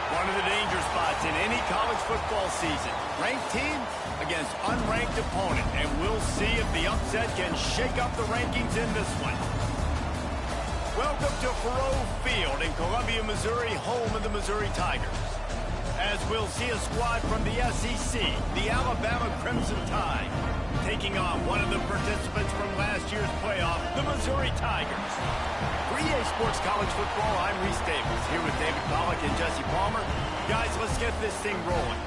One of the danger spots in any college football season. Ranked team against unranked opponent. And we'll see if the upset can shake up the rankings in this one. Welcome to Faurot Field in Columbia, Missouri, home of the Missouri Tigers. As we'll see a squad from the SEC, the Alabama Crimson Tide, taking on one of the participants from last year's playoff, the Missouri Tigers. For EA Sports College Football, I'm Reese Davis, here with David Pollack and Jesse Palmer. Guys, let's get this thing rolling.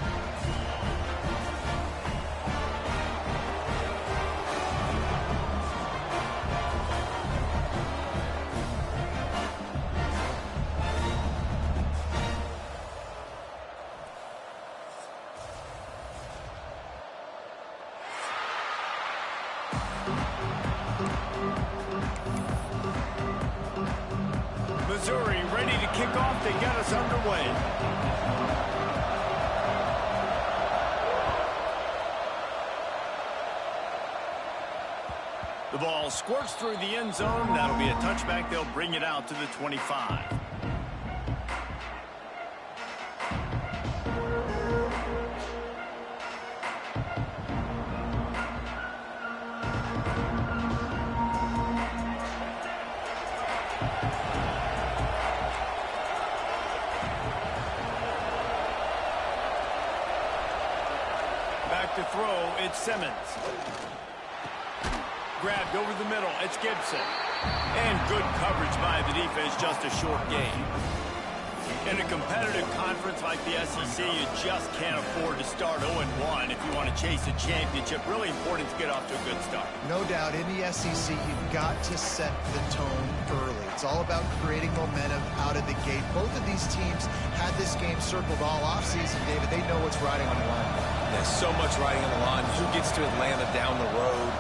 Missouri ready to kick off to get us underway. The ball squirts through the end zone. That'll be a touchback. They'll bring it out to the 25. Back to throw, it's Simmons. Grabbed over the middle, it's Gibson. And good coverage by the defense, just a short game. In a competitive conference like the SEC, you just can't afford to start 0-1 if you want to chase a championship. Really important to get off to a good start. No doubt, in the SEC, you've got to set the tone early. It's all about creating momentum out of the gate. Both of these teams had this game circled all offseason, David. They know what's riding on the line. There's so much riding on the line. Who gets to Atlanta down the road?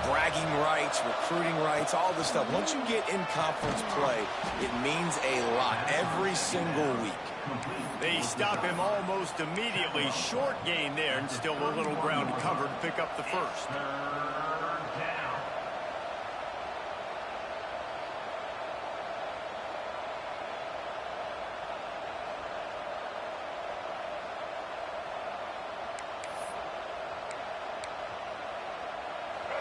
Bragging rights, recruiting rights, all this stuff. Once you get in conference play, it means a lot every single week. They stop him almost immediately. Short gain there, and still a little ground covered to pick up the first.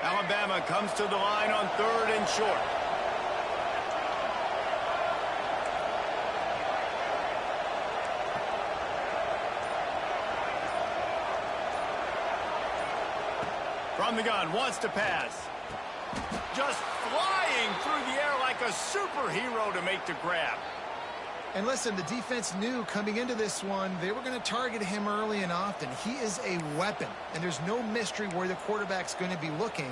Alabama comes to the line on 3rd and short. From the gun, wants to pass. Just flying through the air like a superhero to make the grab. And listen, the defense knew coming into this one, they were going to target him early and often. He is a weapon, and there's no mystery where the quarterback's going to be looking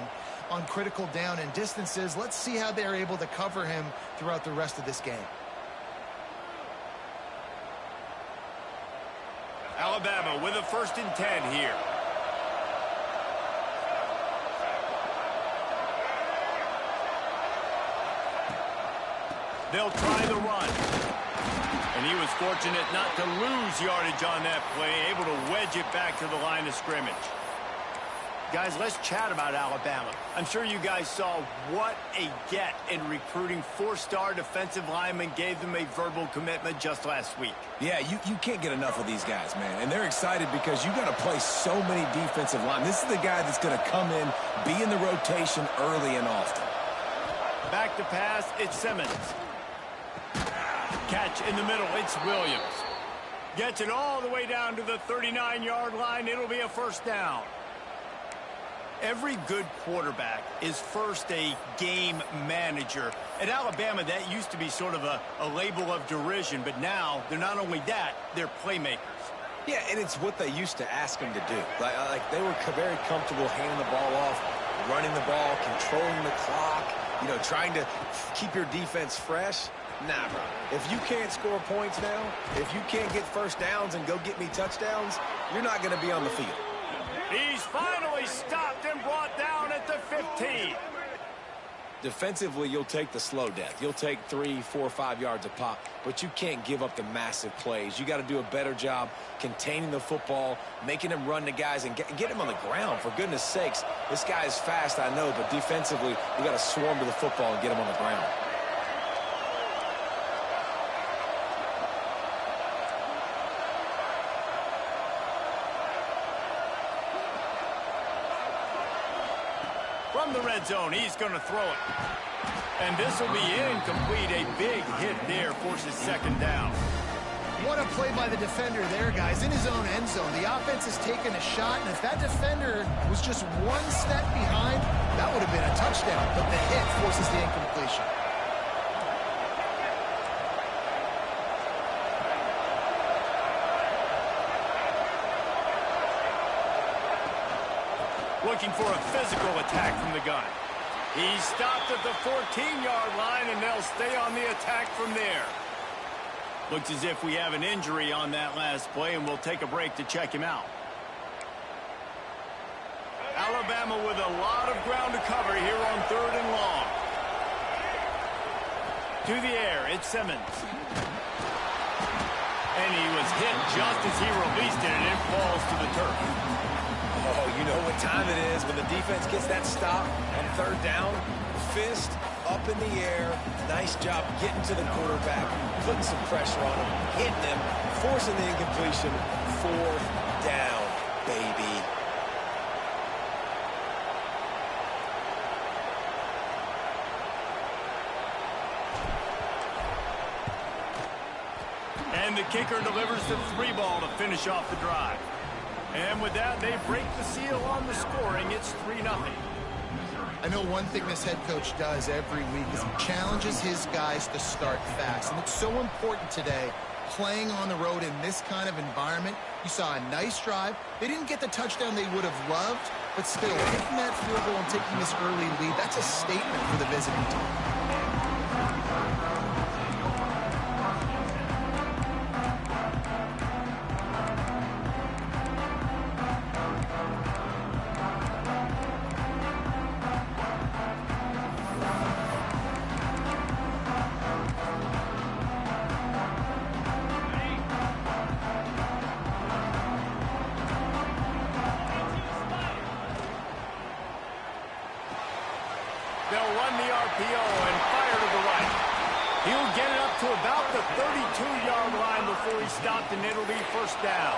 on critical down and distances. Let's see how they're able to cover him throughout the rest of this game. Alabama with a 1st and 10 here. They'll try the run. And he was fortunate not to lose yardage on that play, able to wedge it back to the line of scrimmage. Guys, let's chat about Alabama. I'm sure you guys saw what a get in recruiting. 4-star defensive linemen, gave them a verbal commitment just last week. Yeah, you can't get enough of these guys, man. And they're excited because you got to play so many defensive linemen. This is the guy that's going to come in, be in the rotation early and often. Back to pass, it's Simmons. Catch in the middle, it's Williams. Gets it all the way down to the 39-yard line. It'll be a 1st down. Every good quarterback is first a game manager. At Alabama, that used to be sort of a label of derision, but now they're not only that, they're playmakers. Yeah, and it's what they used to ask them to do. Like they were very comfortable handing the ball off, running the ball, controlling the clock. You know, trying to keep your defense fresh. Nah, bro. If you can't score points now, if you can't get first downs and go get me touchdowns, you're not going to be on the field. He's finally stopped and brought down at the 15. Defensively, you'll take the slow death. You'll take 3, 4, 5 yards a pop, but you can't give up the massive plays. You got to do a better job containing the football, making him run to guys, and get him on the ground, for goodness sakes. This guy is fast, I know, but defensively, you got to swarm to the football and get him on the ground. From the red zone, he's going to throw it. And this will be incomplete. A big hit there forces second down. What a play by the defender there, guys. In his own end zone, the offense has taken a shot, and if that defender was just one step behind, that would have been a touchdown. But the hit forces the incompletion. Looking for a physical attack from the gun. He's stopped at the 14-yard line, and they'll stay on the attack from there. Looks as if we have an injury on that last play, and we'll take a break to check him out. Alabama with a lot of ground to cover here on 3rd and long. To the air, it's Simmons. And he was hit just as he released it, and it falls to the turf. Oh, you know what time it is when the defense gets that stop on 3rd down. Fist up in the air. Nice job getting to the quarterback, putting some pressure on him, hitting him, forcing the incompletion. 4th down, baby. And the kicker delivers the 3 ball to finish off the drive. And with that, they break the seal on the scoring. It's 3-0. I know one thing this head coach does every week is he challenges his guys to start fast. And it's so important today, playing on the road in this kind of environment. You saw a nice drive. They didn't get the touchdown they would have loved, but still, taking that field goal and taking this early lead, that's a statement for the visiting team. They'll run the RPO and fire to the right. He'll get it up to about the 32-yard line before he's stopped, and it'll be 1st down.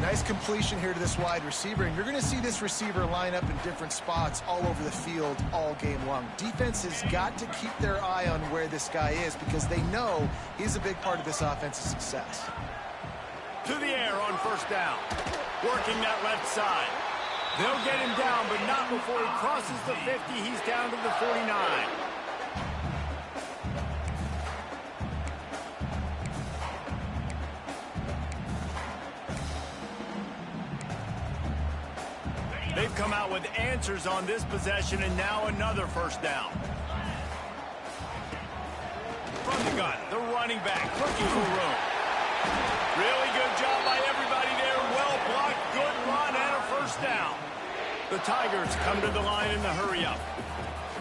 Nice completion here to this wide receiver, and you're going to see this receiver line up in different spots all over the field all game long. Defense has got to keep their eye on where this guy is because they know he's a big part of this offense's success. To the air on 1st down. Working that left side. They'll get him down, but not before he crosses the 50. He's down to the 49. They've come out with answers on this possession, and now another 1st down. From the gun, the running back looking for room. Really good job by everybody there. Well blocked, good run, and a 1st down. The Tigers come to the line in the hurry-up.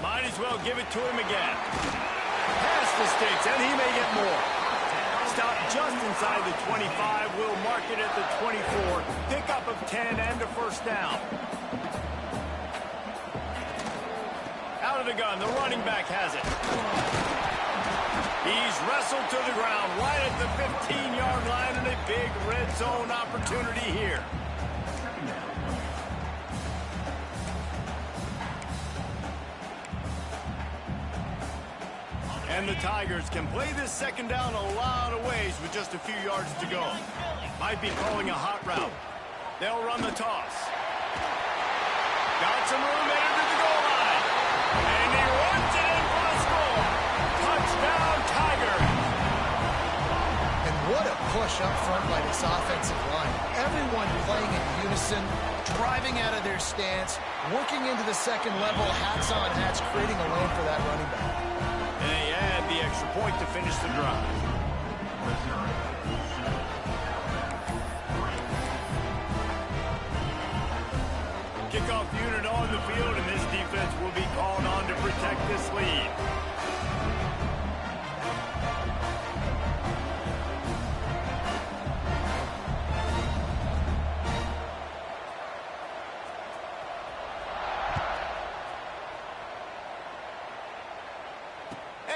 Might as well give it to him again. Past the sticks, and he may get more. Stop just inside the 25. We'll mark it at the 24. Pickup of 10 and a 1st down. Out of the gun, the running back has it. He's wrestled to the ground right at the 15-yard line, and a big red zone opportunity here. And the Tigers can play this 2nd down a lot of ways with just a few yards to go. Might be calling a hot route. They'll run the toss. Got some room headed to the goal line. And he runs it in for a score. Touchdown, Tigers. And What a push up front by this offensive line. Everyone playing in unison, driving out of their stance, working into the second level, hats on hats, creating a lane for that running back. And they add the extra point to finish the drive. Kickoff unit on the field, and this defense will be called on to protect this lead.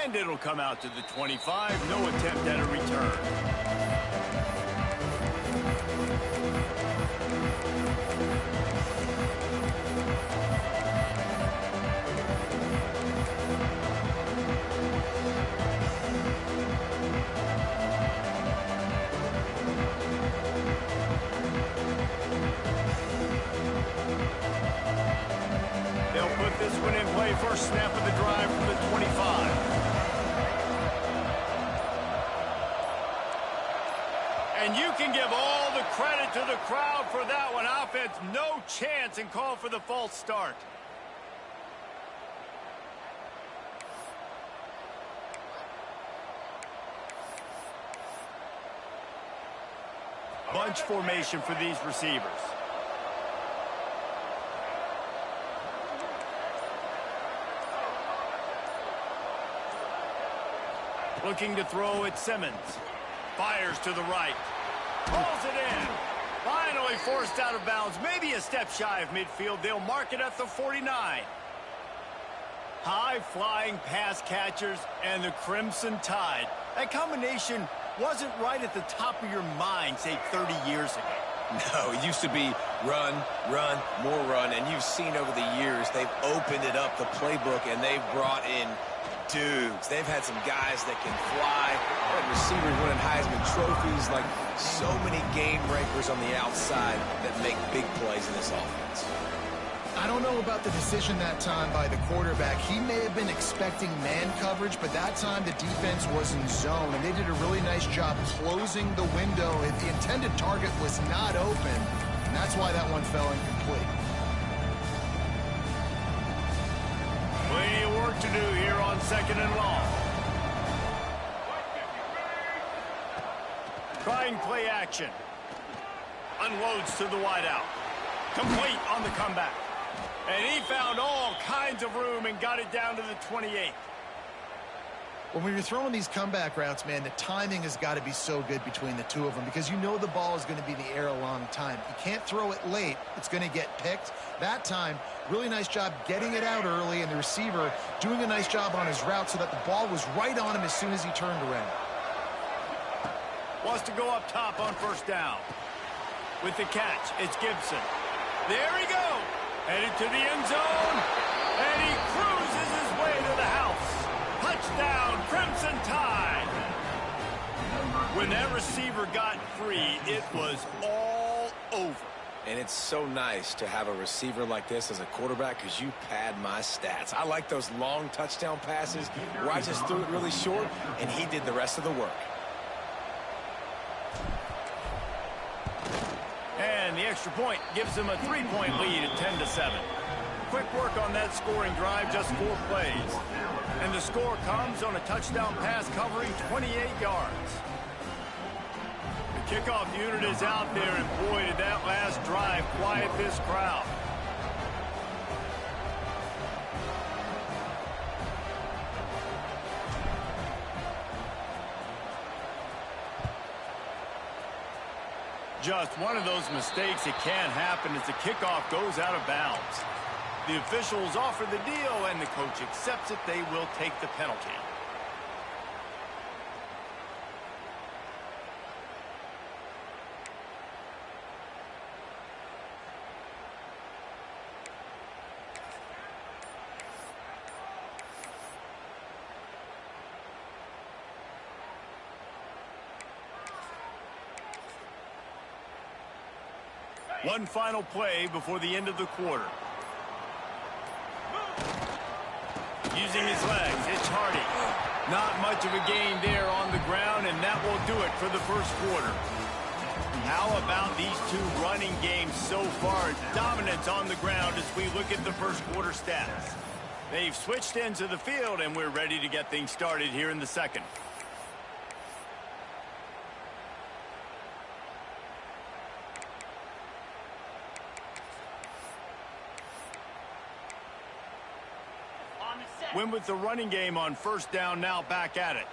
And it'll come out to the 25. No attempt at a return. They'll put this one in play. First snap of the drive from the 25. And you can give all the credit to the crowd for that one. Offense, no chance, and call for the false start. Bunch formation for these receivers. Looking to throw at Simmons. Fires to the right. Pulls it in. Finally forced out of bounds. Maybe a step shy of midfield. They'll mark it at the 49. High-flying pass catchers and the Crimson Tide. That combination wasn't right at the top of your mind, say, 30 years ago. No, it used to be run, run, more run, and you've seen over the years they've opened it up, the playbook, and they've brought in dudes. They've had some guys that can fly, and receivers winning Heisman trophies, like so many game breakers on the outside that make big plays in this offense. I don't know about the decision that time by the quarterback. He may have been expecting man coverage, but that time the defense was in zone, and they did a really nice job closing the window. If the intended target was not open, and that's why that one fell incomplete. Plenty of work to do here on second and long. Trying play action. Unloads to the wideout. Complete on the comeback. And he found all kinds of room and got it down to the 28. When you're throwing these comeback routes, man, the timing has got to be so good between the two of them because you know the ball is going to be in the air a long time. You can't throw it late. It's going to get picked. That time, really nice job getting it out early, and the receiver doing a nice job on his route so that the ball was right on him as soon as he turned around. Wants to go up top on first down. With the catch, it's Gibson. There he goes. Headed to the end zone. And he cruises his way to the house. Touchdown, Crimson Tide. When that receiver got free, it was all over. And it's so nice to have a receiver like this as a quarterback because you pad my stats. I like those long touchdown passes where I just threw it really short, and he did the rest of the work. And the extra point gives them a 3-point lead at 10-7. Quick work on that scoring drive, just 4 plays. And the score comes on a touchdown pass covering 28 yards. The kickoff unit is out there, and boy, did that last drive quiet this crowd. Just one of those mistakes that can happen as the kickoff goes out of bounds. The officials offer the deal, and the coach accepts it. They will take the penalty. One final play before the end of the quarter. Using his legs, it's Hardy. Not much of a gain there on the ground, and that will do it for the first quarter. How about these two running games so far? Dominance on the ground as we look at the first quarter stats. They've switched into the field, and we're ready to get things started here in the second. Win with the running game on first down, now back at it.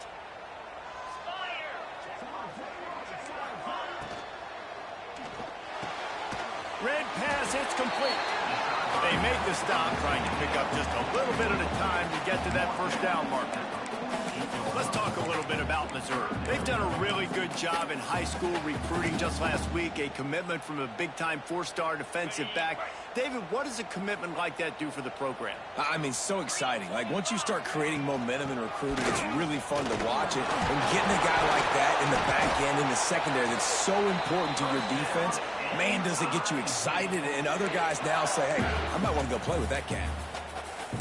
Red pass, it's complete. They make the stop, trying to pick up just a little bit at a time to get to that first down marker. Let's talk a little bit about Missouri. They've done a really good job in high school recruiting. Just last week, a commitment from a big-time four-star defensive back. David, what does a commitment like that do for the program? I mean, so exciting. Like, once you start creating momentum in recruiting, it's really fun to watch it. And getting a guy like that in the back end, in the secondary, that's so important to your defense, man, does it get you excited. And other guys now say, hey, I might want to go play with that cat.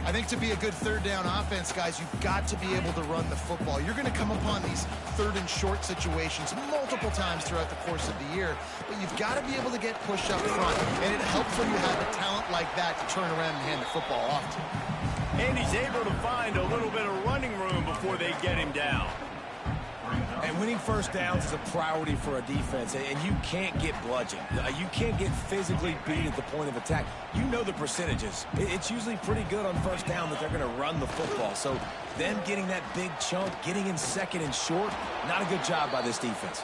I think to be a good third down offense, guys, you've got to be able to run the football. You're going to come upon these third and short situations multiple times throughout the course of the year, but you've got to be able to get push up front, and it helps when you have a talent like that to turn around and hand the football off to. And he's able to find a little bit of running room before they get him down. And winning first downs is a priority for a defense, and you can't get bludgeoned. You can't get physically beat at the point of attack. You know the percentages. It's usually pretty good on first down that they're going to run the football. So them getting that big chunk, getting in second and short, not a good job by this defense.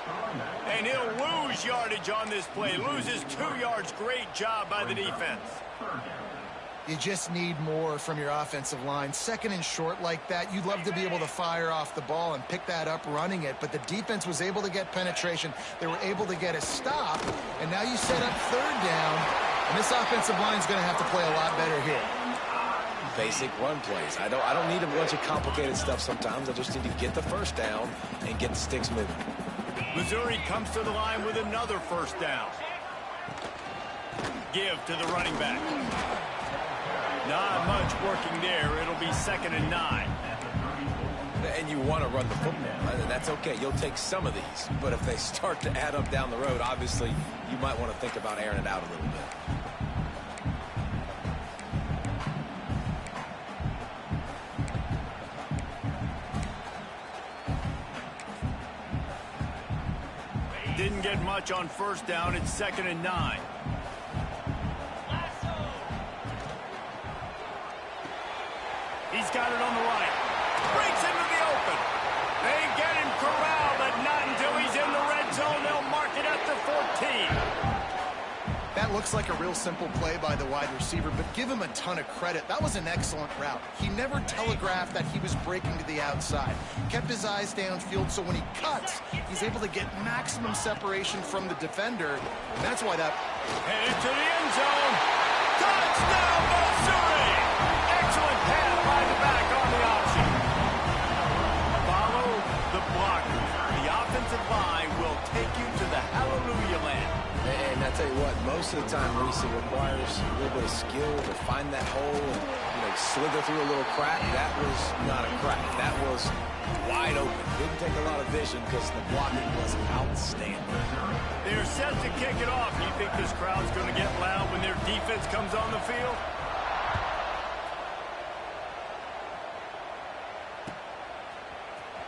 And he'll lose yardage on this play. Loses 2 yards. Great job by the defense. You just need more from your offensive line. Second and short like that, you'd love to be able to fire off the ball and pick that up running it, but the defense was able to get penetration. They were able to get a stop, and now you set up third down, and this offensive line is going to have to play a lot better here. Basic run plays. I don't need a bunch of complicated stuff sometimes. I just need to get the first down and get the sticks moving. Missouri comes to the line with another first down. Give to the running back. Not much working there. It'll be 2nd and 9. And you want to run the football. That's okay. You'll take some of these. But if they start to add up down the road, obviously, you might want to think about airing it out a little bit. Didn't get much on first down. It's 2nd and 9. He's got it on the right. Breaks into the open. They get him corralled, but not until he's in the red zone. They'll mark it at the 14. That looks like a real simple play by the wide receiver, but give him a ton of credit. That was an excellent route. He never telegraphed that he was breaking to the outside. Kept his eyes downfield, so when he cuts, he's able to get maximum separation from the defender. And that's why that... Headed to the end zone. Touchdown, Missouri! Excellent pass by the back on the option. Follow the blockers. The offensive line will take you to the hallelujah land. And I tell you what, most of the time, Reese, it requires a little bit of skill to find that hole and slither through a little crack. That was not a crack. That was wide open. Didn't take a lot of vision because the blocking was outstanding. They're set to kick it off. You think this crowd's going to get loud when their defense comes on the field?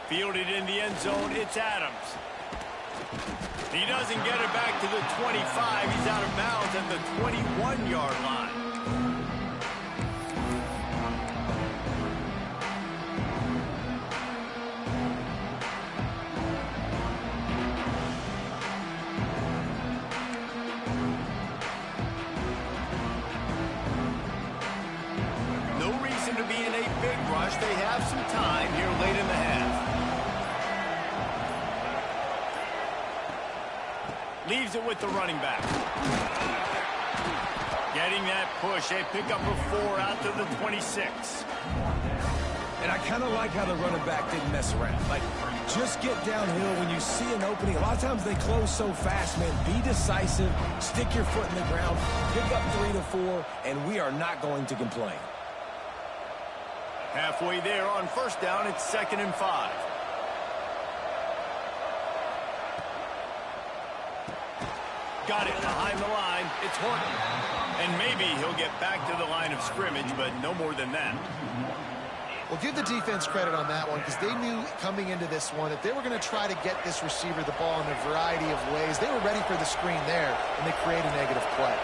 Fielded in the end zone, it's Adams. He doesn't get it back to the 25. He's out of bounds at the 21-yard line. No reason to be in a big rush. They have some time here late in the half. Leaves it with the running back. Getting that push. They pick up a 4 out to the 26. And I kind of like how the running back didn't mess around. Like, just get downhill when you see an opening. A lot of times they close so fast, man. Be decisive. Stick your foot in the ground. Pick up 3 to 4, and we are not going to complain. Halfway there on first down, it's 2nd and 5. Got it behind the line. It's Horton. And maybe he'll get back to the line of scrimmage, but no more than that. Well, give the defense credit on that one because they knew coming into this one that they were going to try to get this receiver the ball in a variety of ways. They were ready for the screen there, and they create a negative play.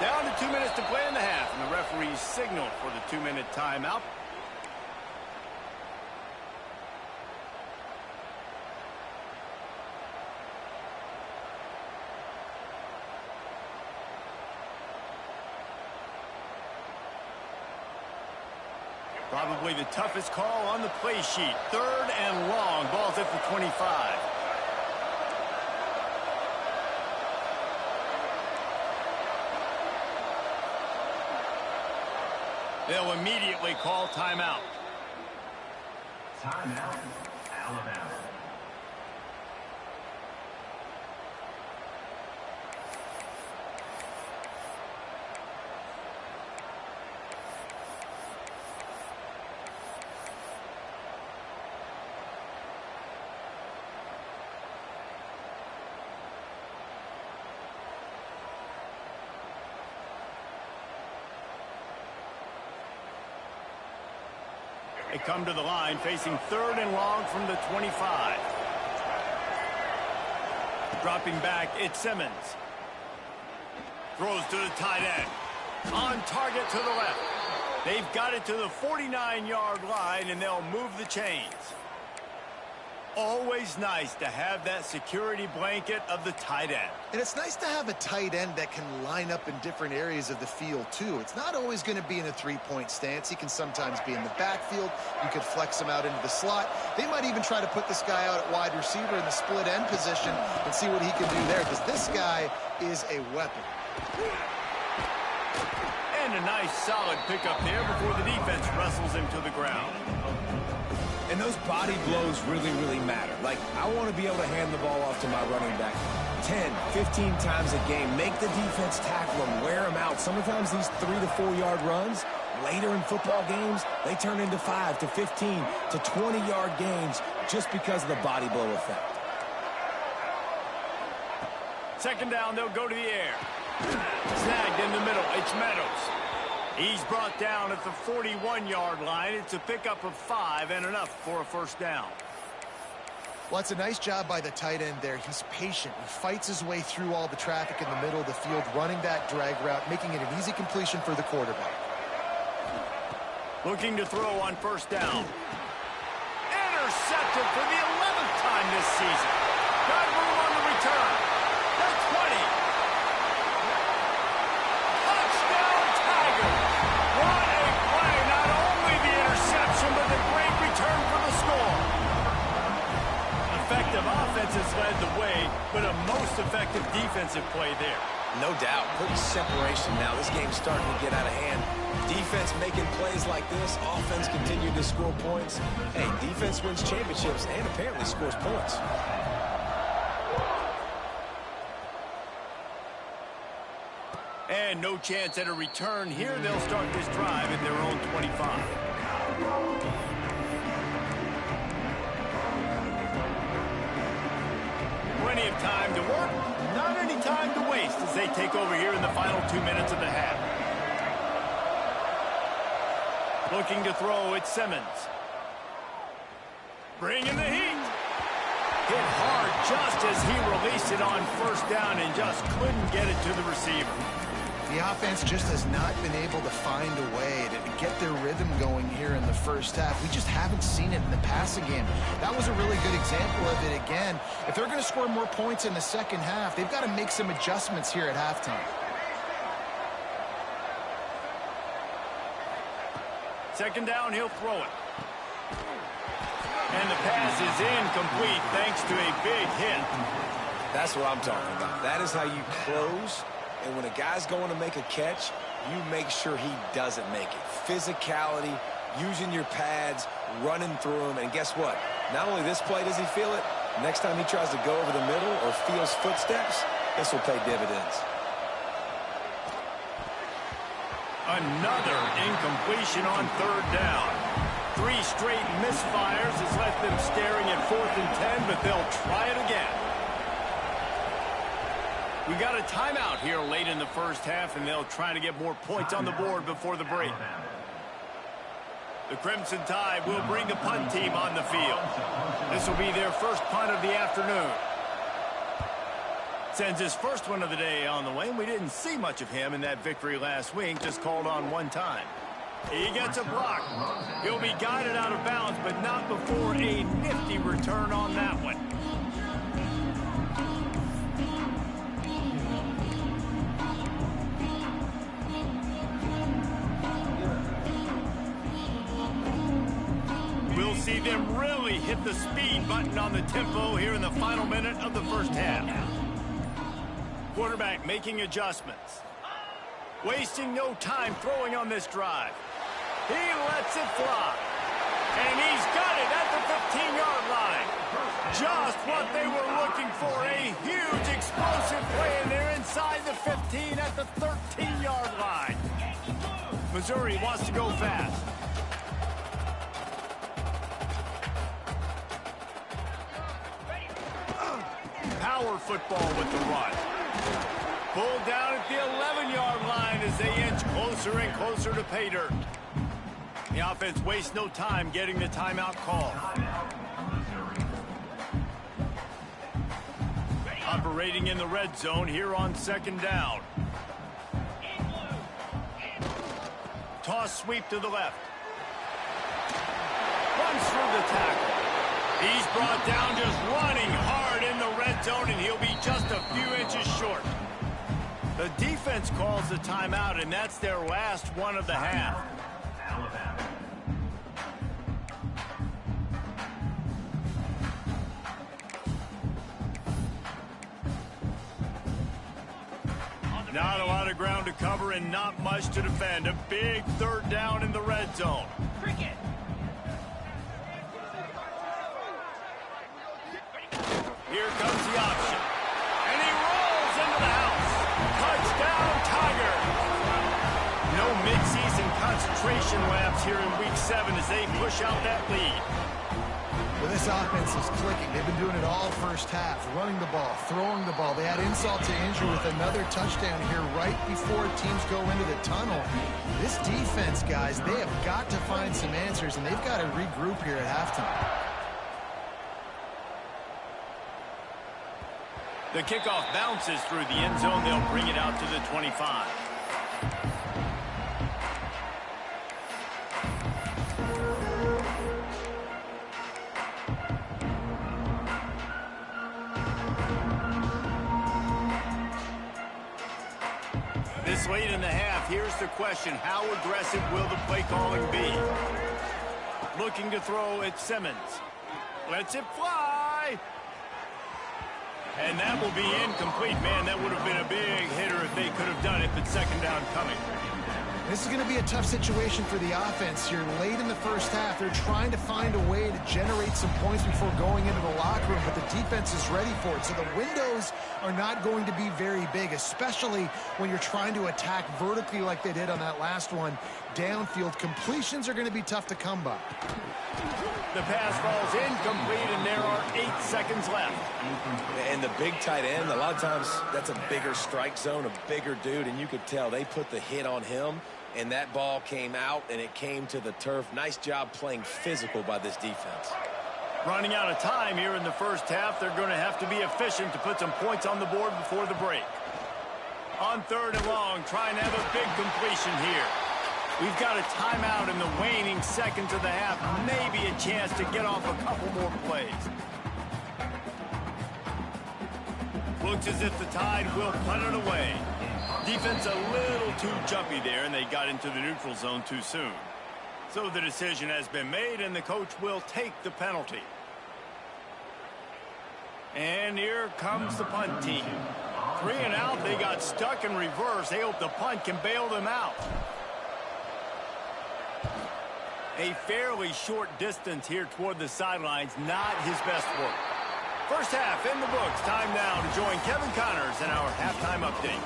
Down to 2 minutes to play in the half, and the referees signal for the 2-minute timeout. Probably the toughest call on the play sheet. 3rd and long. Ball's at the 25. They'll immediately call timeout. Timeout, Alabama. They come to the line facing 3rd and long from the 25. Dropping back, it's Simmons. Throws to the tight end. On target to the left. They've got it to the 49-yard line, and they'll move the chains. Always nice to have that security blanket of the tight end. And it's nice to have a tight end that can line up in different areas of the field, too. It's not always going to be in a three-point stance. He can sometimes be in the backfield. You could flex him out into the slot. They might even try to put this guy out at wide receiver in the split end position and see what he can do there, because this guy is a weapon. And a nice solid pickup there before the defense wrestles him to the ground. And those body blows really, really matter. Like, I want to be able to hand the ball off to my running back 10, 15 times a game. Make the defense tackle them, wear them out. Sometimes these 3 to 4 yard runs, later in football games, they turn into 5 to 15 to 20-yard gains just because of the body blow effect. 2nd down, they'll go to the air. Snagged in the middle, it's Meadows. He's brought down at the 41-yard line. It's a pickup of 5 and enough for a 1st down. Well, it's a nice job by the tight end there. He's patient. He fights his way through all the traffic in the middle of the field, running that drag route, making it an easy completion for the quarterback. Looking to throw on 1st down. Intercepted for the 11th time this season. Got room on the return. The 20. Touchdown Tigers. What a play. Not only the interception, but the great return for the score. Effective offense has led the way, but a most effective defensive play there. No doubt. Putting separation now. This game's starting to get out of hand. Defense making plays like this. Offense continuing to score points. Hey, defense wins championships and apparently scores points. And no chance at a return here. They'll start this drive at their own 25. Plenty of time to work. Not any time to waste as they take over here in the final 2 minutes of the half. Looking to throw, it's Simmons. Bringing the heat. Hit hard just as he released it on 1st down and just couldn't get it to the receiver. The offense just has not been able to find a way to get their rhythm going here in the 1st half. We just haven't seen it in the passing game. That was a really good example of it again. If they're going to score more points in the 2nd half, they've got to make some adjustments here at halftime. 2nd down, he'll throw it. And the pass is incomplete thanks to a big hit. That's what I'm talking about. That is how you close. And when a guy's going to make a catch, you make sure he doesn't make it. Physicality, using your pads, running through them, and guess what? Not only this play does he feel it, next time he tries to go over the middle or feels footsteps, this will pay dividends. Another incompletion on third down. 3 straight misfires has left them staring at 4th and 10, but they'll try it again. We got a timeout here late in the first half, and they'll try to get more points on the board before the break. The Crimson Tide will bring the punt team on the field. This will be their first punt of the afternoon. Sends his first one of the day on the way, and we didn't see much of him in that victory last week, just called on one time. He gets a block. He'll be guided out of bounds, but not before a nifty return on that one. We'll see them really hit the speed button on the tempo here in the final minute of the first half. Quarterback making adjustments. Wasting no time throwing on this drive. He lets it fly. And he's got it at the 15-yard line. Just what they were looking for. A huge explosive play, and they're inside the 15 at the 13-yard line. Missouri wants to go fast. Power football with the run. Pulled down at the 11-yard line as they inch closer and closer to pay dirt. The offense wastes no time getting the timeout call. Operating in the red zone here on 2nd down. Toss sweep to the left. Runs through the tackle. He's brought down just running hard in the red zone, and he'll be just a few inches short. The defense calls the timeout, and that's their last one of the half. Not a lot of ground to cover and not much to defend. A big 3rd down in the red zone. Cricket. Here comes the option. And he rolls into the house. Touchdown, Tigers. No midseason concentration laps here in Week 7 as they push out that lead. Well, this offense is clicking. They've been doing it all first half. Running the ball, throwing the ball. They had insult to injury with another touchdown here right before teams go into the tunnel. This defense, guys, they have got to find some answers, and they've got to regroup here at halftime. The kickoff bounces through the end zone. They'll bring it out to the 25. This late in the half, here's the question. How aggressive will the play calling be? Looking to throw at Simmons. Lets it fly. And that will be incomplete. Man, that would have been a big hitter if they could have done it, but 2nd down coming. This is going to be a tough situation for the offense here. Late in the first half, they're trying to find a way to generate some points before going into the locker room, but the defense is ready for it. So the windows are not going to be very big, especially when you're trying to attack vertically like they did on that last one. Downfield completions are going to be tough to come by. The pass falls incomplete, and there are 8 seconds left. And the big tight end, a lot of times that's a bigger strike zone, a bigger dude, and you could tell they put the hit on him, and that ball came out, and it came to the turf. Nice job playing physical by this defense. Running out of time here in the first half. They're going to have to be efficient to put some points on the board before the break. On 3rd and long, trying to have a big completion here. We've got a timeout in the waning seconds of the half. Maybe a chance to get off a couple more plays. Looks as if the Tide will punt it away. Defense a little too jumpy there, and they got into the neutral zone too soon. So the decision has been made, and the coach will take the penalty. And here comes the punt team. 3 and out. They got stuck in reverse. They hope the punt can bail them out. A fairly short distance here toward the sidelines. Not his best work. First half in the books. Time now to join Kevin Connors in our halftime update.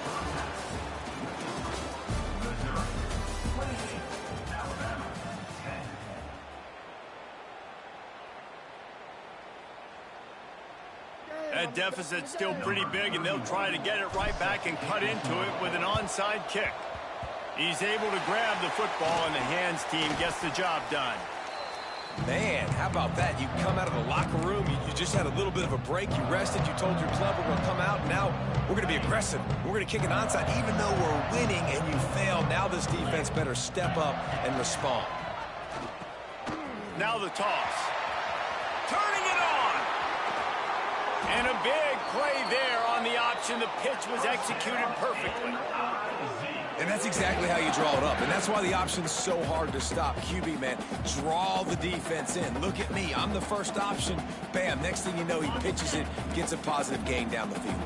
That deficit's still pretty big, and they'll try to get it right back and cut into it with an onside kick. He's able to grab the football, and the hands team gets the job done. Man, how about that? You come out of the locker room, you just had a little bit of a break, you rested, you told your club we're going to come out, and now we're going to be aggressive. We're going to kick an onside, even though we're winning and you failed. Now this defense better step up and respond. Now the toss. Turning it on. And a big play there on the option. The pitch was executed perfectly. And that's exactly how you draw it up. And that's why the option's so hard to stop. QB, man, draw the defense in. Look at me. I'm the first option. Bam. Next thing you know, he pitches it, gets a positive gain down the field.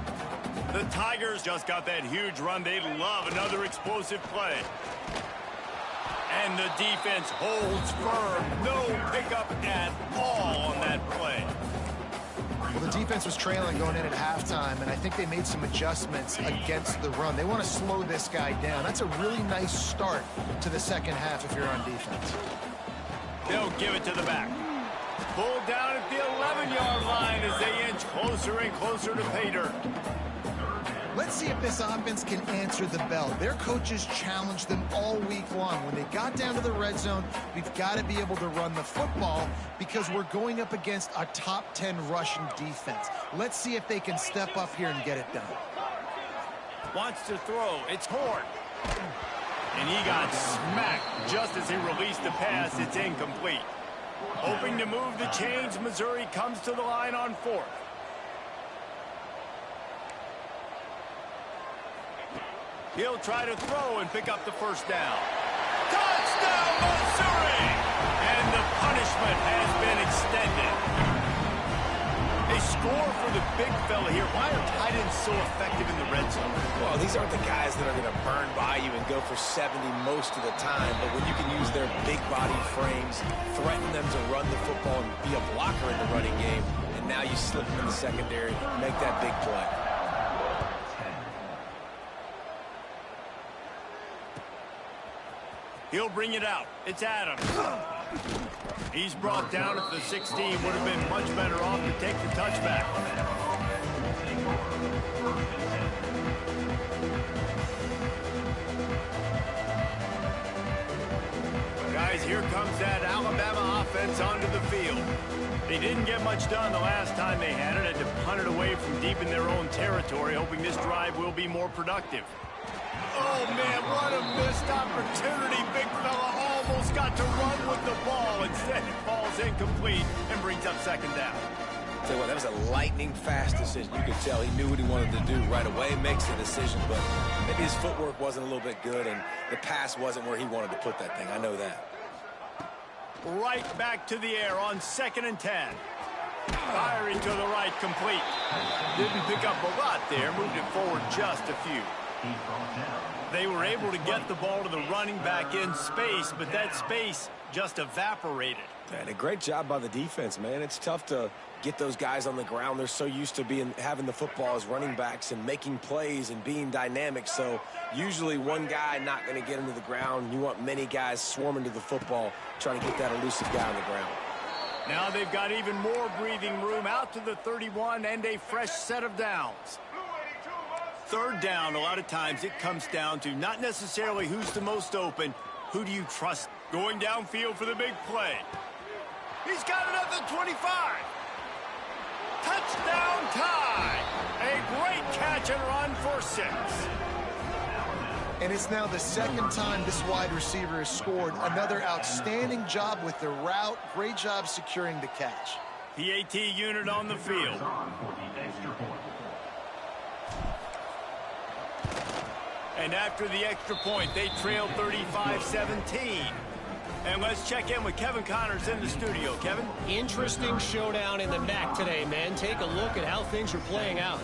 The Tigers just got that huge run. They love another explosive play. And the defense holds firm. No pickup at all on that play. Well, the defense was trailing going in at halftime, and I think they made some adjustments against the run. They want to slow this guy down. That's a really nice start to the second half if you're on defense. They'll give it to the back. Pulled down at the 11-yard line as they inch closer and closer to pay dirt. Let's see if this offense can answer the bell. Their coaches challenged them all week long. When they got down to the red zone, we've got to be able to run the football because we're going up against a top 10 Russian defense. Let's see if they can step up here and get it done. Wants to throw. It's Horn. And he got smacked just as he released the pass. It's incomplete. Hoping to move the chains, Missouri comes to the line on 4th. He'll try to throw and pick up the first down. Touchdown, Missouri! And the punishment has been extended. A score for the big fella here. Why are tight ends so effective in the red zone? Well, these aren't the guys that are going to burn by you and go for 70 most of the time, but when you can use their big body frames, threaten them to run the football and be a blocker in the running game, and now you slip them in the secondary, make that big play. He'll bring it out. It's Adams. He's brought down at the 16. Would have been much better off to take the touchback. Guys, here comes that Alabama offense onto the field. They didn't get much done the last time they had it. Had to punt it away from deep in their own territory, hoping this drive will be more productive. Oh, man, what a missed opportunity. Big fella almost got to run with the ball. Instead, it falls incomplete and brings up second down. Tell you what, that was a lightning-fast decision. You could tell he knew what he wanted to do right away, makes the decision, but maybe his footwork wasn't a little bit good, and the pass wasn't where he wanted to put that thing. I know that. Right back to the air on 2nd and 10. Firing to the right, complete. Didn't pick up a lot there, moved it forward just a few. They were able to get the ball to the running back in space, but that space just evaporated. And a great job by the defense, man. It's tough to get those guys on the ground. They're so used to having the football as running backs and making plays and being dynamic. So usually one guy not going to get into the ground. You want many guys swarming to the football, trying to get that elusive guy on the ground. Now they've got even more breathing room out to the 31 and a fresh set of downs. Third down, a lot of times it comes down to not necessarily who's the most open, who do you trust going downfield for the big play. He's got it at the 25. Touchdown tie. A great catch and run for 6. And it's now the second time this wide receiver has scored. Another outstanding job with the route. Great job securing the catch. PAT unit on the field. And after the extra point, they trail 35-17. And let's check in with Kevin Connors in the studio. Kevin? Interesting showdown in the MAC today, man. Take a look at how things are playing out.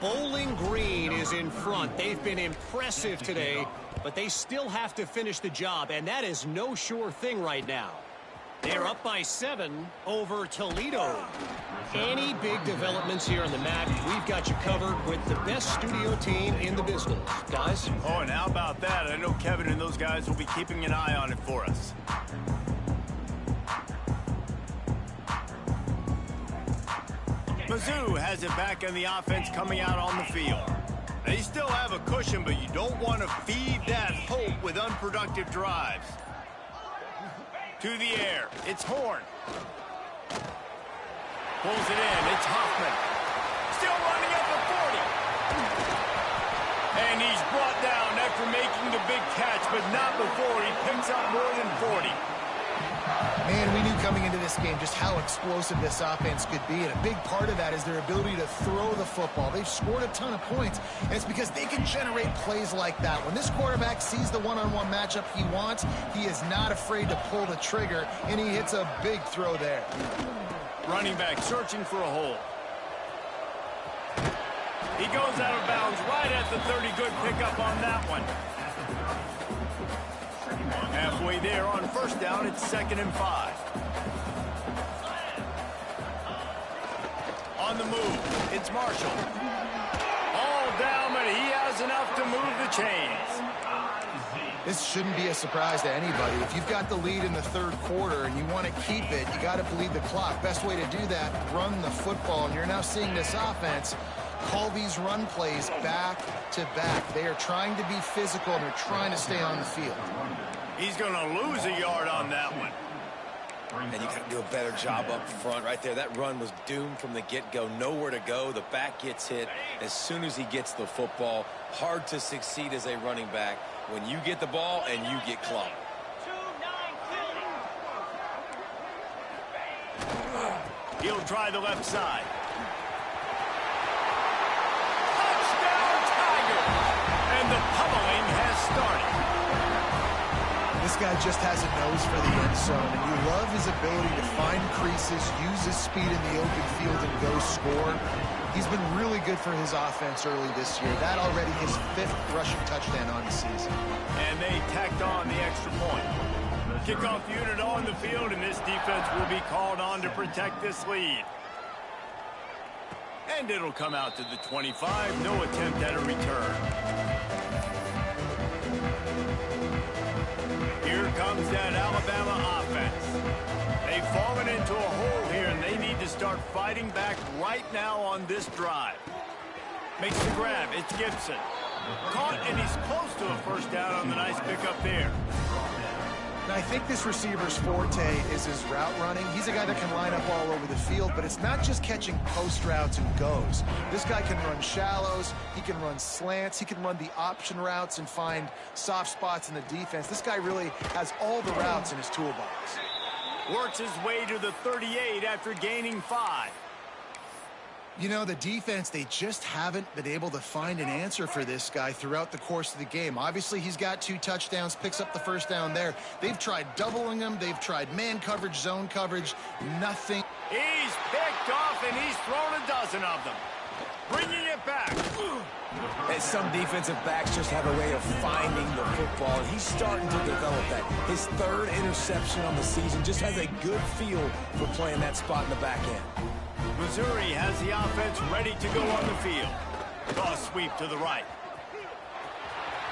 Bowling Green is in front. They've been impressive today, but they still have to finish the job, and that is no sure thing right now. They're up by 7 over Toledo. Any big developments here on the mat, we've got you covered with the best studio team in the business. Guys? Oh, and how about that? I know Kevin and those guys will be keeping an eye on it for us. Mizzou has it back in the offense coming out on the field. They still have a cushion, but you don't want to feed that hope with unproductive drives. To the air, it's Horn. Pulls it in, it's Hoffman. Still running up the 40. And he's brought down after making the big catch, but not before he picks up more than 40. Man, we knew coming into this game just how explosive this offense could be, and a big part of that is their ability to throw the football. They've scored a ton of points, and it's because they can generate plays like that. When this quarterback sees the one-on-one matchup he wants, he is not afraid to pull the trigger, and he hits a big throw there. Running back searching for a hole. He goes out of bounds right at the 30. Good pickup on that one. Halfway there on first down, it's 2nd and 5. On the move, it's Marshall. All down, but he has enough to move the chains. This shouldn't be a surprise to anybody. If you've got the lead in the 3rd quarter and you want to keep it, you got to bleed the clock. Best way to do that, run the football. And you're now seeing this offense call these run plays back to back. They are trying to be physical and they're trying to stay on the field. He's going to lose a yard on that one. And you got to do a better job up front right there. That run was doomed from the get-go. Nowhere to go. The back gets hit as soon as he gets the football. Hard to succeed as a running back when you get the ball and you get clocked. He'll try the left side. Touchdown, Tiger! And the pummeling has started. This guy just has a nose for the end zone, and you love his ability to find creases, use his speed in the open field, and go score. He's been really good for his offense early this year. That already his 5th rushing touchdown on the season. And they tacked on the extra point. Kickoff unit on the field, and this defense will be called on to protect this lead. And it'll come out to the 25. No attempt at a return. Here comes that Alabama offense. They've fallen into a hole here, and they need to start fighting back right now on this drive. Makes the grab. It's Gibson. Caught, and he's close to a first down on the nice pickup there. Now, I think this receiver's forte is his route running. He's a guy that can line up all over the field, but it's not just catching post routes and goes. This guy can run shallows, he can run slants, he can run the option routes and find soft spots in the defense. This guy really has all the routes in his toolbox. Works his way to the 38 after gaining 5. You know, the defense, they just haven't been able to find an answer for this guy throughout the course of the game. Obviously, he's got 2 touchdowns, picks up the first down there. They've tried doubling him. They've tried man coverage, zone coverage. Nothing. He's picked off, and he's thrown a dozen of them. Bringing it back. And some defensive backs just have a way of finding the football. He's starting to develop that. His 3rd interception on the season, just has a good feel for playing that spot in the back end. Missouri has the offense ready to go on the field. Toss sweep to the right.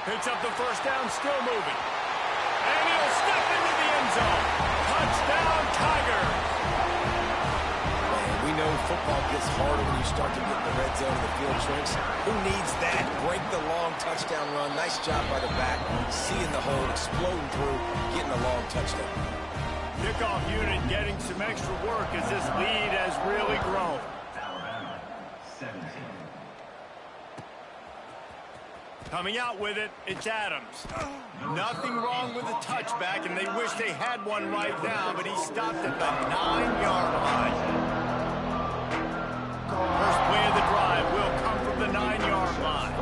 Picks up the first down, still moving. And he'll step into the end zone. Touchdown, Tiger! Man, we know football gets harder when you start to get in the red zone and the field shrinks. Who needs that? Break the long touchdown run. Nice job by the back. Seeing the hole, exploding through, getting a long touchdown. Kickoff unit getting some extra work as this lead has really grown. Alabama, 17. Coming out with it, it's Adams. Nothing wrong with the touchback, and they wish they had one right now, but he stopped at the 9-yard line. First play of the drive will come from the 9-yard line.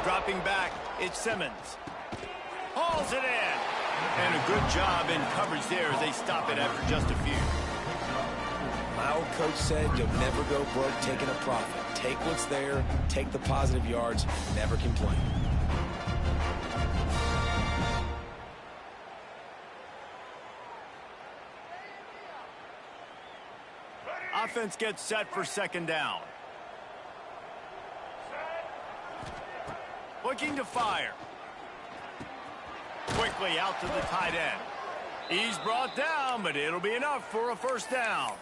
Dropping back, it's Simmons. Hauls it in. And a good job in coverage there as they stop it after just a few. My old coach said you'll never go broke taking a profit. Take what's there, take the positive yards, never complain. Offense gets set for second down. Looking to fire. Quickly out to the tight end. He's brought down, but it'll be enough for a first down.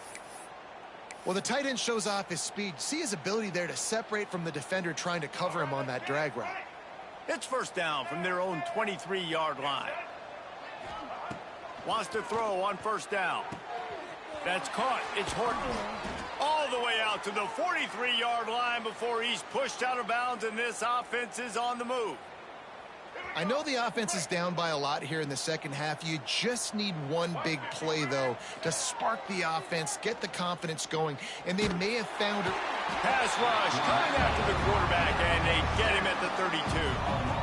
Well, the tight end shows off his speed. See his ability there to separate from the defender trying to cover him on that drag route. It's first down from their own 23-yard line. Wants to throw on first down. That's caught. It's Horton. All the way out to the 43-yard line before he's pushed out of bounds, and this offense is on the move. I know the offense is down by a lot here in the second half. You just need one big play, though, to spark the offense, get the confidence going, and they may have found it. Pass rush coming after the quarterback, and they get him at the 32.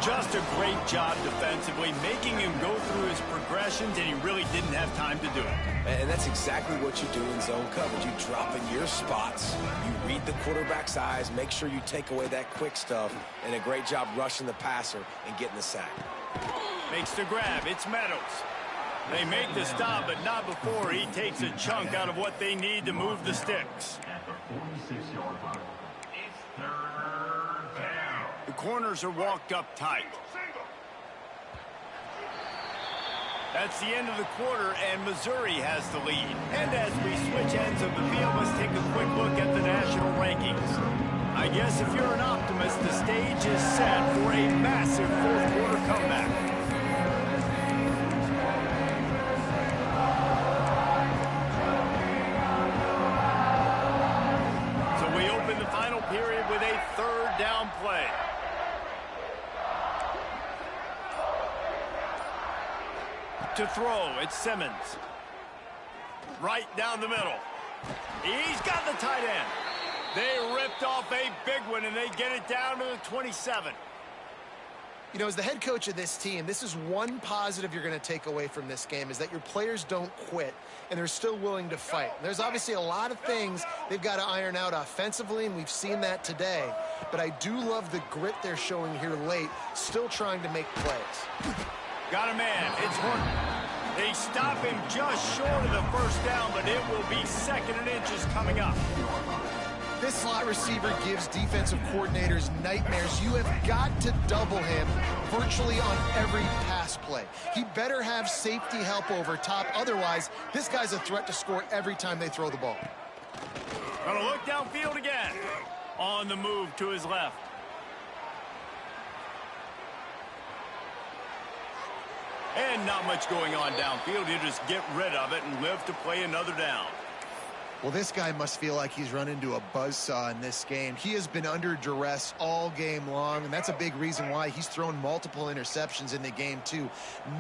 Just a great job defensively, making him go through his progressions, and he really didn't have time to do it. And that's exactly what you do in zone coverage. You drop in your spots, you read the quarterback's eyes, make sure you take away that quick stuff, and a great job rushing the passer and getting the sack. Makes the grab. It's Meadows. They make the stop, but not before he takes a chunk out of what they need to move the sticks. At the 46-yard line. It's third down. The corners are walked up tight. That's the end of the quarter, and Missouri has the lead. And as we switch ends of the field, let's take a quick look at the national rankings. I guess if you're an optimist, the stage is set for a massive fourth-quarter comeback. So we open the final period with a third down play. To throw, it's Simmons. Right down the middle. He's got the tight end. They ripped off a big one, and they get it down to the 27. You know, as the head coach of this team, this is one positive you're going to take away from this game, is that your players don't quit, and they're still willing to fight. There's obviously a lot of things they've got to iron out offensively, and we've seen that today. But I do love the grit they're showing here late, still trying to make plays. Got a man. It's Horton. They stop him just short of the first down, but it will be second and inches coming up. This slot receiver gives defensive coordinators nightmares. You have got to double him virtually on every pass play. He better have safety help over top. Otherwise, this guy's a threat to score every time they throw the ball. Gonna look downfield again. On the move to his left. And not much going on downfield. He'll just get rid of it and live to play another down. Well, this guy must feel like he's run into a buzzsaw in this game. He has been under duress all game long, and that's a big reason why he's thrown multiple interceptions in the game, too.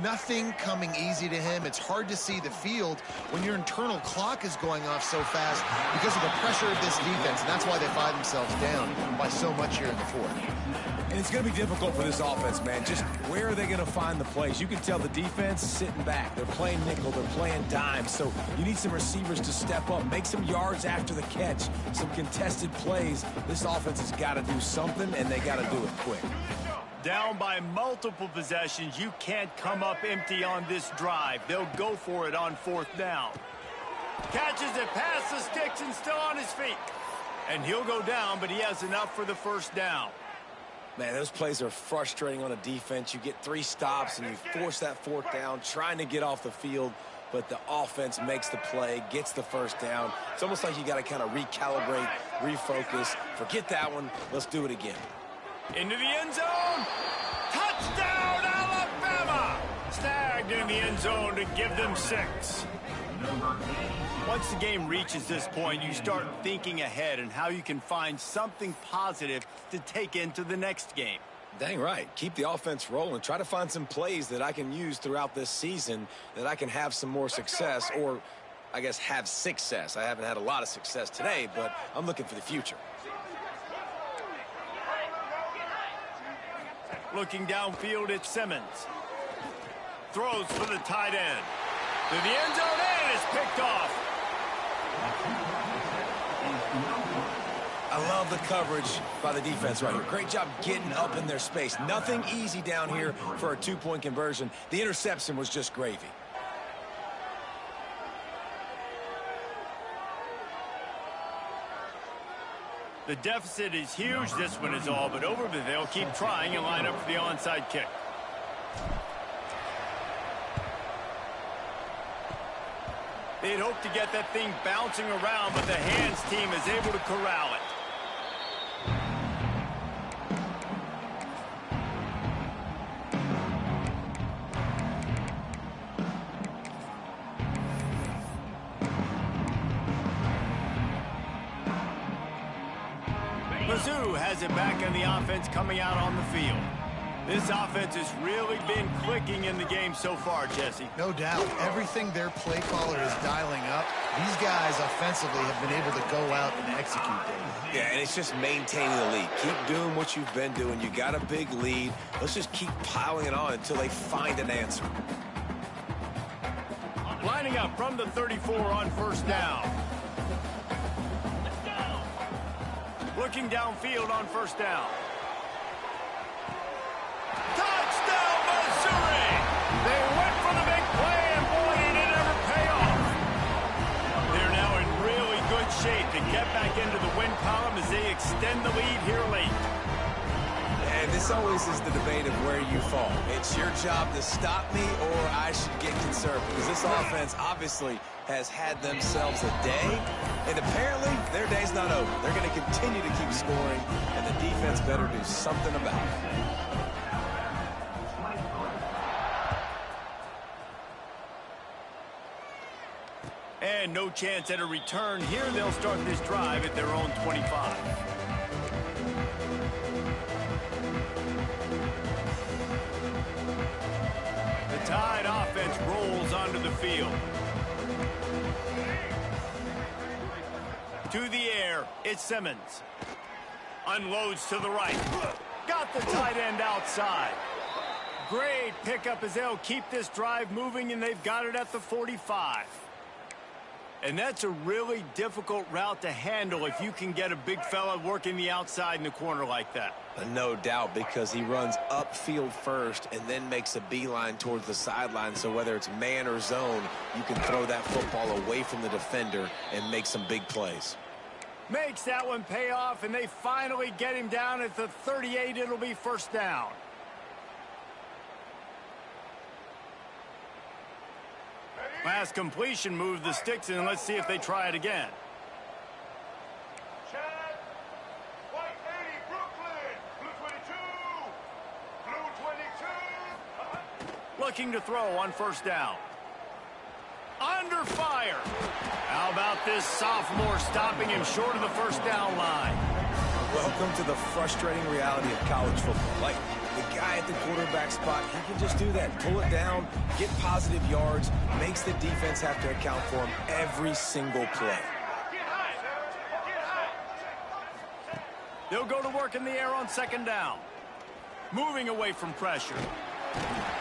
Nothing coming easy to him. It's hard to see the field when your internal clock is going off so fast because of the pressure of this defense, and that's why they find themselves down by so much here in the fourth. And it's going to be difficult for this offense, man. Just where are they going to find the plays? You can tell the defense sitting back. They're playing nickel. They're playing dime. So you need some receivers to step up, make some yards after the catch, some contested plays. This offense has got to do something, and they got to do it quick. Down by multiple possessions. You can't come up empty on this drive. They'll go for it on fourth down. Catches it past the sticks and still on his feet. And he'll go down, but he has enough for the first down. Man, those plays are frustrating on a defense. You get 3 stops and you force that fourth down, trying to get off the field, but the offense makes the play, gets the first down. It's almost like you got to kind of recalibrate, refocus. Forget that one. Let's do it again. Into the end zone. Touchdown, Alabama! Snagged in the end zone to give them 6. Once the game reaches this point, you start thinking ahead and how you can find something positive to take into the next game. Dang right. Keep the offense rolling. Try to find some plays that I can use throughout this season that I can have some more success, or I guess have success. I haven't had a lot of success today, but I'm looking for the future. Looking downfield, it's Simmons. Throws for the tight end. To the end zone, and it's picked off. I love the coverage by the defense right here. Great job getting up in their space. Nothing easy down here for a two-point conversion. The interception was just gravy. The deficit is huge. This one is all but over, but they'll keep trying and line up for the onside kick. They'd hoped to get that thing bouncing around, but the hands team is able to corral it. Mizzou has it back in the offense coming out on the field. This offense has really been clicking in the game so far, Jesse. No doubt. Everything their play caller is dialing up, these guys offensively have been able to go out and execute, Dave. Yeah, and it's just maintaining the lead. Keep doing what you've been doing. You got a big lead. Let's just keep piling it on until they find an answer. Lining up from the 34 on first down. Looking downfield on first down. Touchdown, Missouri! They went for the big play, and boy, did it ever pay off. They're now in really good shape to get back into the win column as they extend the lead here late. And this always is the debate of where you fall. It's your job to stop me, or I should get concerned, because this offense obviously has had themselves a day, and apparently their day's not over. They're going to continue to keep scoring, and the defense better do something about it. And no chance at a return here. They'll start this drive at their own 25. The Tide offense rolls onto the field. To the air, it's Simmons. Unloads to the right. Got the tight end outside. Great pickup as they'll keep this drive moving, and they've got it at the 45. And that's a really difficult route to handle if you can get a big fella working the outside in the corner like that. No doubt, because he runs upfield first and then makes a beeline towards the sideline. So whether it's man or zone, you can throw that football away from the defender and make some big plays. Makes that one pay off, and they finally get him down at the 38. It'll be first down. Last completion moved the sticks, and let's see if they try it again. Chad, white 80, Brooklyn, blue 22, blue 22. Looking to throw on first down. Under fire. How about this sophomore stopping him short of the first down line? Welcome to the frustrating reality of college football. Like, the guy at the quarterback spot, he can just do that. Pull it down, get positive yards, makes the defense have to account for him every single play. They'll go to work in the air on second down. Moving away from pressure.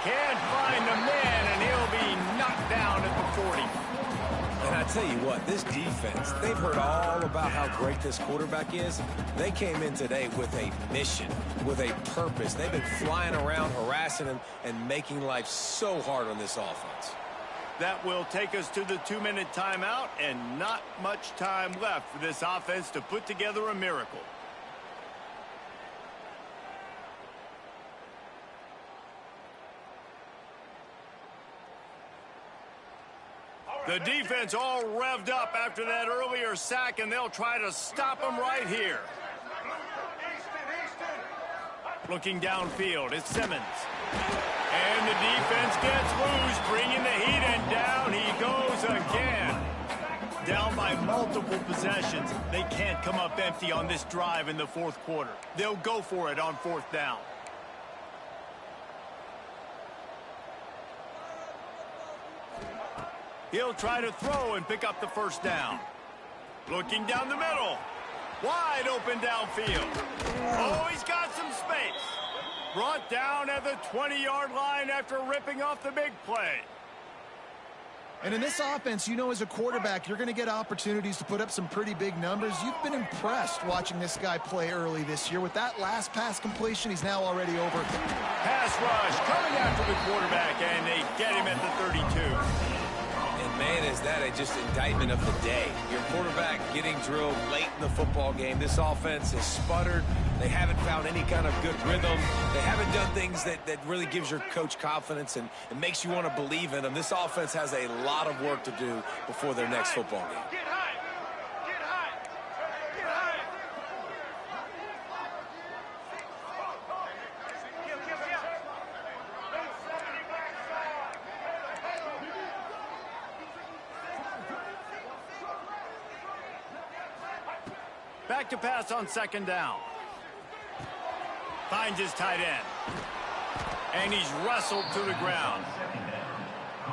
Can't find the man, and he'll be knocked down at the 40. And I tell you what, this defense, they've heard all about how great this quarterback is. They came in today with a mission, with a purpose. They've been flying around, harassing him, and making life so hard on this offense. That will take us to the 2-minute timeout, and not much time left for this offense to put together a miracle. The defense all revved up after that earlier sack, and they'll try to stop them right here. Looking downfield, it's Simmons. And the defense gets loose, bringing the heat, and down he goes again. Down by multiple possessions. They can't come up empty on this drive in the fourth quarter. They'll go for it on fourth down. He'll try to throw and pick up the first down. Looking down the middle. Wide open downfield. Oh, he's got some space. Brought down at the 20-yard line after ripping off the big play. And in this offense, you know, as a quarterback, you're going to get opportunities to put up some pretty big numbers. You've been impressed watching this guy play early this year. With that last pass completion, he's now already over. Pass rush coming after the quarterback, and they get him at the 32. And man, is that just indictment of the day. Your quarterback getting drilled late in the football game. This offense has sputtered. They haven't found any kind of good rhythm. They haven't done things that really gives your coach confidence and makes you want to believe in them. This offense has a lot of work to do before their next football game. Get high. Get high. Get high. Back to pass on second down. Finds his tight end. And he's wrestled to the ground.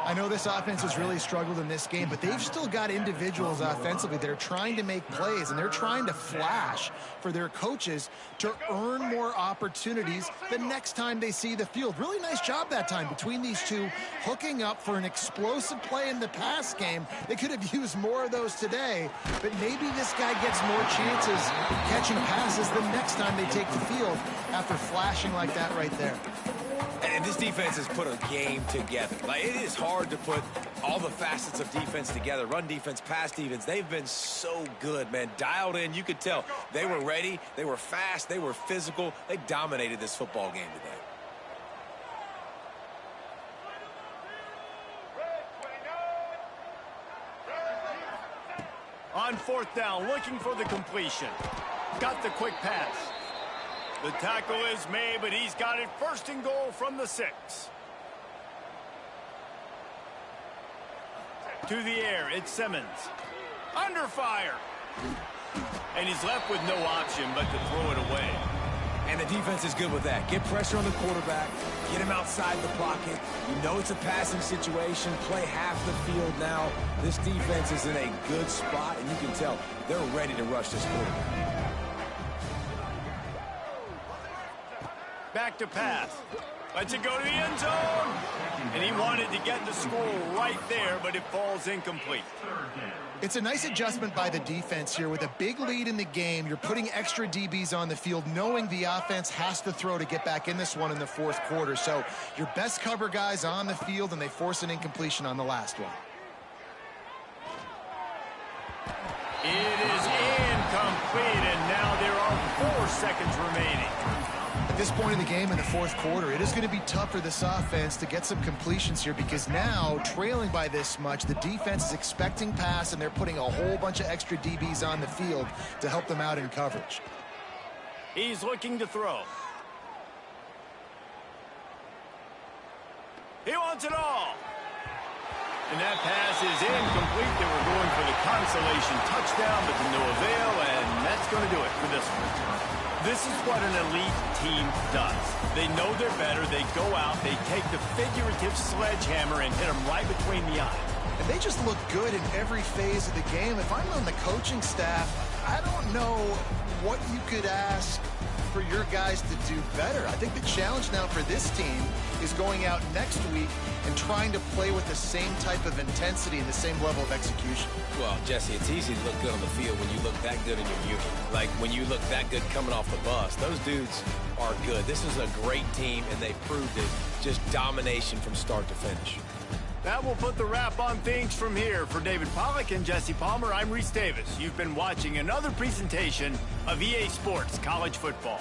I know this offense has really struggled in this game, but they've still got individuals offensively that are trying to make plays, and they're trying to flash for their coaches to earn more opportunities the next time they see the field. Really nice job that time between these two, hooking up for an explosive play in the pass game. They could have used more of those today, but maybe this guy gets more chances catching passes the next time they take the field after flashing like that right there. And this defense has put a game together. Like, it is hard to put all the facets of defense together. Run defense, pass defense. They've been so good, man. Dialed in. You could tell they were ready. They were fast. They were physical. They dominated this football game today. On fourth down, looking for the completion. Got the quick pass. The tackle is made, but he's got it first and goal from the 6. To the air, it's Simmons. Under fire. And he's left with no option but to throw it away. And the defense is good with that. Get pressure on the quarterback. Get him outside the pocket. You know it's a passing situation. Play half the field now. This defense is in a good spot, and you can tell they're ready to rush this quarterback. Back to pass. Lets it go to the end zone. And he wanted to get the score right there, but it falls incomplete. It's a nice adjustment by the defense here. With a big lead in the game, you're putting extra DBs on the field, knowing the offense has to throw to get back in this one in the fourth quarter. So your best cover guys on the field, and they force an incompletion on the last one. It is incomplete, and now there are 4 seconds remaining. At this point in the game in the fourth quarter, it is going to be tough for this offense to get some completions here, because now, trailing by this much, the defense is expecting pass, and they're putting a whole bunch of extra DBs on the field to help them out in coverage. He's looking to throw. He wants it all. And that pass is incomplete. They were going for the consolation touchdown, but to no avail, and that's going to do it for this one. This is what an elite team does. They know they're better. They go out, they take the figurative sledgehammer and hit them right between the eyes. And they just look good in every phase of the game. If I'm on the coaching staff, I don't know what you could ask for your guys to do better. I think the challenge now for this team is going out next week and trying to play with the same type of intensity and the same level of execution. Well, Jesse, it's easy to look good on the field when you look that good in your unit. Like when you look that good coming off the bus. Those dudes are good. This is a great team, and they proved it. Just domination from start to finish. That will put the wrap on things from here. For David Pollack and Jesse Palmer, I'm Reese Davis. You've been watching another presentation of EA Sports College Football.